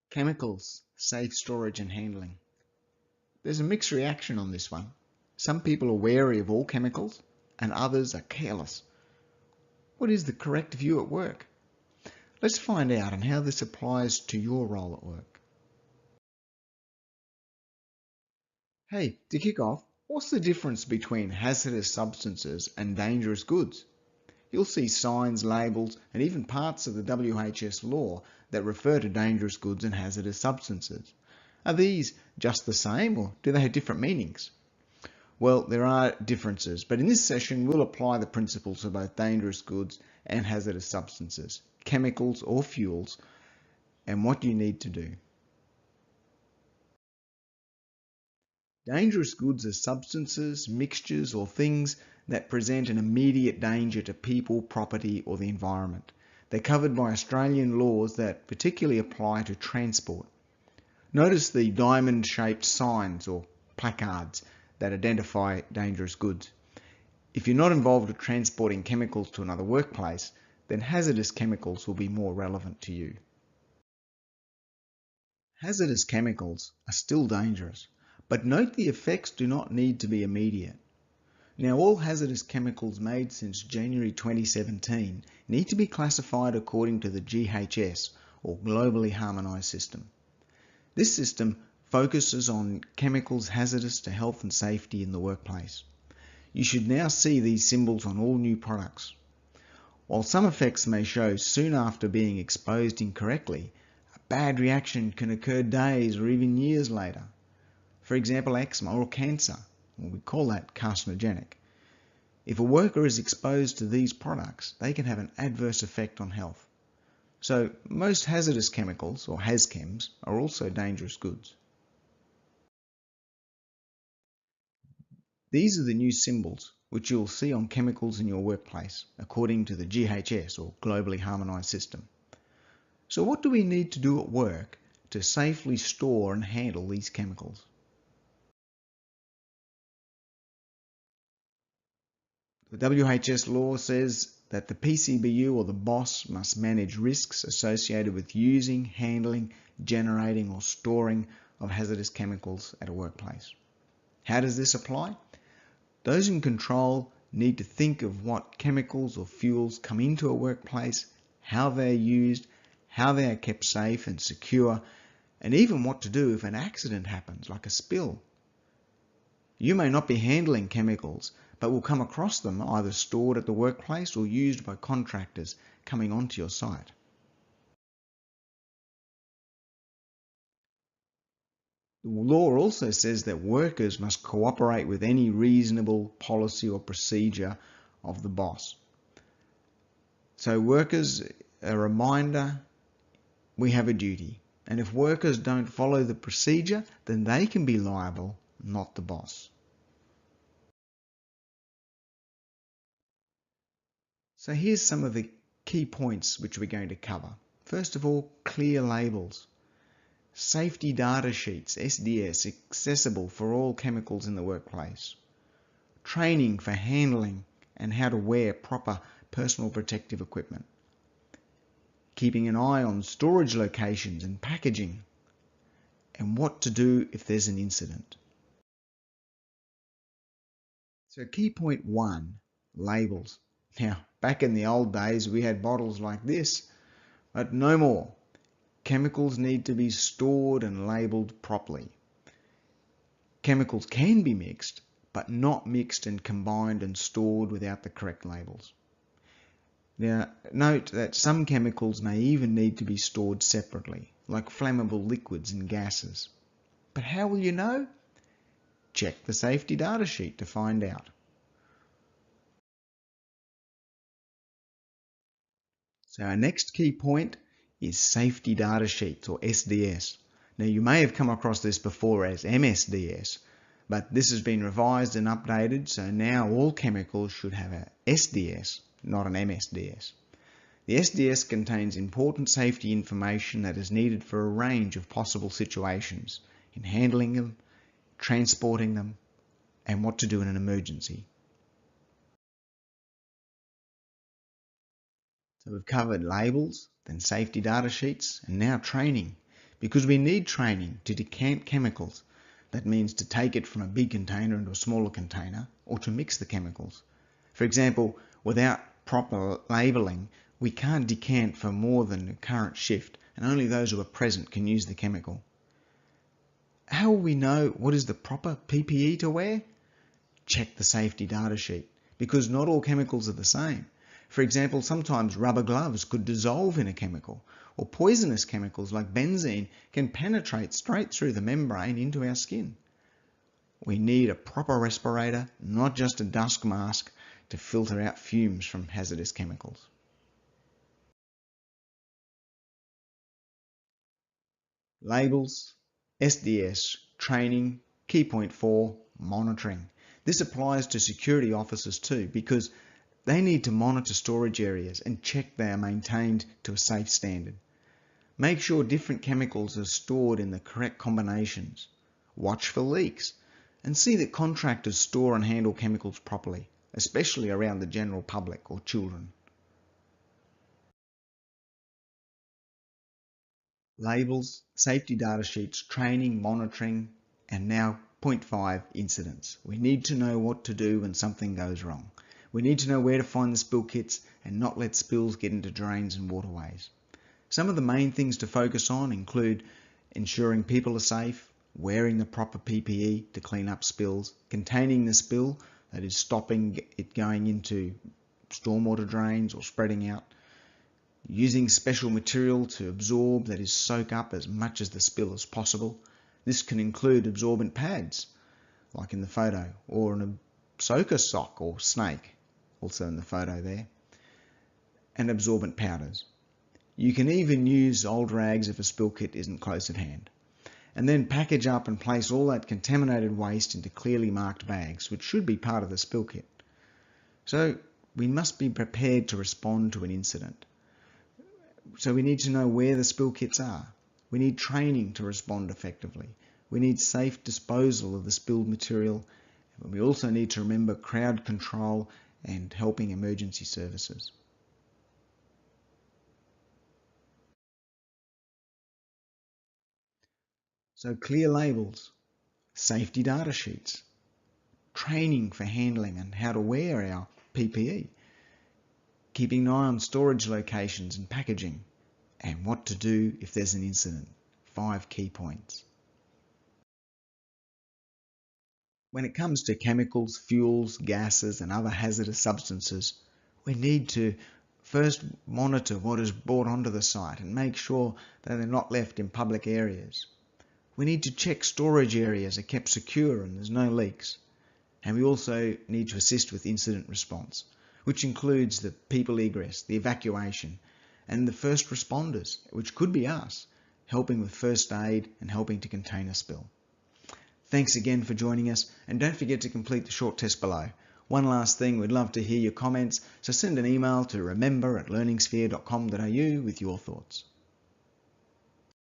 Chemicals, safe storage and handling. There's a mixed reaction on this one. Some people are wary of all chemicals and others are careless. What is the correct view at work? Let's find out and how this applies to your role at work. Hey, to kick off, what's the difference between hazardous substances and dangerous goods? You'll see signs, labels, and even parts of the WHS law that refer to dangerous goods and hazardous substances. Are these just the same or do they have different meanings? Well, there are differences, but in this session we'll apply the principles of both dangerous goods and hazardous substances, chemicals or fuels, and what you need to do. Dangerous goods are substances, mixtures, or things that present an immediate danger to people, property, or the environment. They're covered by Australian laws that particularly apply to transport. Notice the diamond-shaped signs or placards that identify dangerous goods. If you're not involved with transporting chemicals to another workplace, then hazardous chemicals will be more relevant to you. Hazardous chemicals are still dangerous, but note the effects do not need to be immediate. Now, all hazardous chemicals made since January 2017 need to be classified according to the GHS, or Globally Harmonised System. This system focuses on chemicals hazardous to health and safety in the workplace. You should now see these symbols on all new products. While some effects may show soon after being exposed incorrectly, a bad reaction can occur days or even years later. For example, eczema or cancer, we call that carcinogenic. If a worker is exposed to these products, they can have an adverse effect on health. So most hazardous chemicals, or HazChems, are also dangerous goods. These are the new symbols which you'll see on chemicals in your workplace, according to the GHS, or Globally Harmonised System. So what do we need to do at work to safely store and handle these chemicals? The WHS law says that the PCBU or the boss must manage risks associated with using, handling, generating or storing of hazardous chemicals at a workplace. How does this apply? Those in control need to think of what chemicals or fuels come into a workplace, how they are used, how they are kept safe and secure, and even what to do if an accident happens, like a spill. You may not be handling chemicals, but will come across them either stored at the workplace or used by contractors coming onto your site. The law also says that workers must cooperate with any reasonable policy or procedure of the boss. So workers, a reminder, we have a duty. And if workers don't follow the procedure, then they can be liable, not the boss. So here's some of the key points which we're going to cover. First of all, clear labels. Safety data sheets, SDS, accessible for all chemicals in the workplace. Training for handling and how to wear proper personal protective equipment. Keeping an eye on storage locations and packaging. And what to do if there's an incident. So key point 1, labels. Now, back in the old days, we had bottles like this, but no more. Chemicals need to be stored and labelled properly. Chemicals can be mixed, but not mixed and combined and stored without the correct labels. Now, note that some chemicals may even need to be stored separately, like flammable liquids and gases. But how will you know? Check the safety data sheet to find out. So our next key point is safety data sheets, or SDS. Now you may have come across this before as MSDS, but this has been revised and updated, so now all chemicals should have a SDS, not an MSDS. The SDS contains important safety information that is needed for a range of possible situations in handling them, transporting them, and what to do in an emergency. So we've covered labels, then safety data sheets, and now training. because we need training to decant chemicals. That means to take it from a big container into a smaller container, or to mix the chemicals. For example, without proper labelling, we can't decant for more than the current shift, and only those who are present can use the chemical. How will we know what is the proper PPE to wear? Check the safety data sheet, because not all chemicals are the same. For example, sometimes rubber gloves could dissolve in a chemical, or poisonous chemicals like benzene can penetrate straight through the membrane into our skin. We need a proper respirator, not just a dust mask, to filter out fumes from hazardous chemicals. Labels, SDS, training, key point 4, monitoring. This applies to security officers too, because they need to monitor storage areas and check they are maintained to a safe standard. Make sure different chemicals are stored in the correct combinations. Watch for leaks and see that contractors store and handle chemicals properly, especially around the general public or children. Labels, safety data sheets, training, monitoring, and now point 5, incidents. We need to know what to do when something goes wrong. We need to know where to find the spill kits and not let spills get into drains and waterways. Some of the main things to focus on include ensuring people are safe, wearing the proper PPE to clean up spills, containing the spill, that is stopping it going into stormwater drains or spreading out, using special material to absorb, that is soak up as much as the spill as possible. This can include absorbent pads, like in the photo, or an soaker sock or snake, also in the photo there, and absorbent powders. You can even use old rags if a spill kit isn't close at hand. And then package up and place all that contaminated waste into clearly marked bags, which should be part of the spill kit. So we must be prepared to respond to an incident. So we need to know where the spill kits are. We need training to respond effectively. We need safe disposal of the spilled material. We also need to remember crowd control and helping emergency services. So clear labels, safety data sheets, training for handling and how to wear our PPE, keeping an eye on storage locations and packaging, and what to do if there's an incident. 5 key points. When it comes to chemicals, fuels, gases and other hazardous substances, we need to first monitor what is brought onto the site and make sure that they're not left in public areas. We need to check storage areas are kept secure and there's no leaks. And we also need to assist with incident response, which includes the people egress, the evacuation, and the first responders, which could be us, helping with first aid and helping to contain a spill. Thanks again for joining us, and don't forget to complete the short test below. One last thing, we'd love to hear your comments, so send an email to remember@learningsphere.com.au with your thoughts.